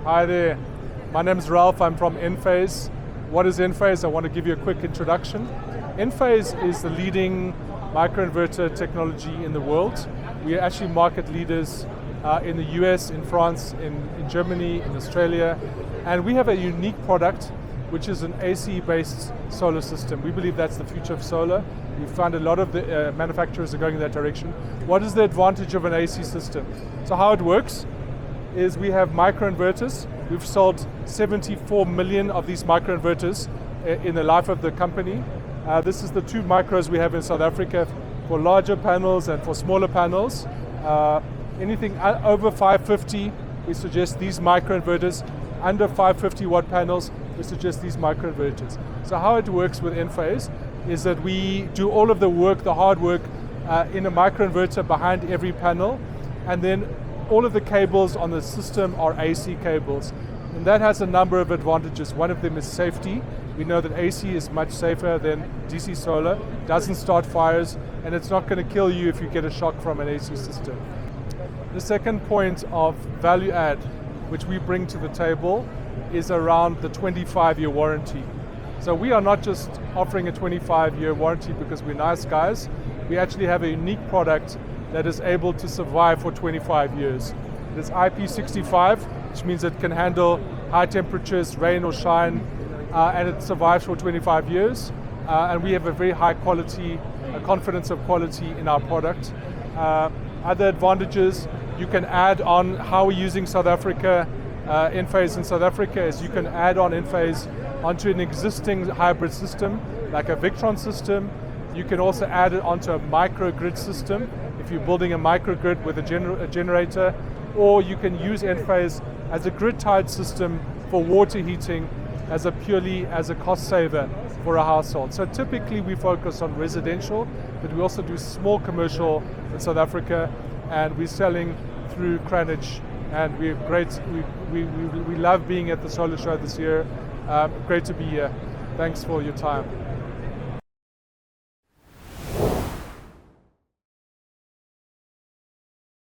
Hi there, my name is Ralph, I'm from Enphase. What is Enphase? I want to give you a quick introduction. Enphase is the leading microinverter technology in the world. We are actually market leaders in the US, in France, in Germany, in Australia, and we have a unique product which is an AC-based solar system. We believe that's the future of solar. We found a lot of the manufacturers are going in that direction. What is the advantage of an AC system? So how it works is we have microinverters. We've sold 74 million of these microinverters in the life of the company. This is the two micros we have in South Africa for larger panels and for smaller panels. Anything over 550, we suggest these microinverters. Under 550 watt panels, we suggest these microinverters. So how it works with Enphase is that we do all of the work, the hard work, in a microinverter behind every panel, and then all of the cables on the system are AC cables. And that has a number of advantages. One of them is safety. We know that AC is much safer than DC solar, doesn't start fires, and it's not going to kill you if you get a shock from an AC system. The second point of value add, which we bring to the table, is around the 25-year warranty. So we are not just offering a 25-year warranty because we're nice guys. We actually have a unique product that is able to survive for 25 years. It is IP65, which means it can handle high temperatures, rain or shine, and it survives for 25 years. And we have a very high quality, a confidence of quality in our product. Other advantages, you can add on how we're using South Africa, Enphase in South Africa, is you can add on Enphase onto an existing hybrid system, like a Victron system. You can also add it onto a microgrid system, if you're building a microgrid with a generator, or you can use Enphase as a grid-tied system for water heating purely as a cost saver for a household. So typically we focus on residential, but we also do small commercial in South Africa, and we're selling through Krannich, and we're great. We love being at the solar show this year. Great to be here. Thanks for your time.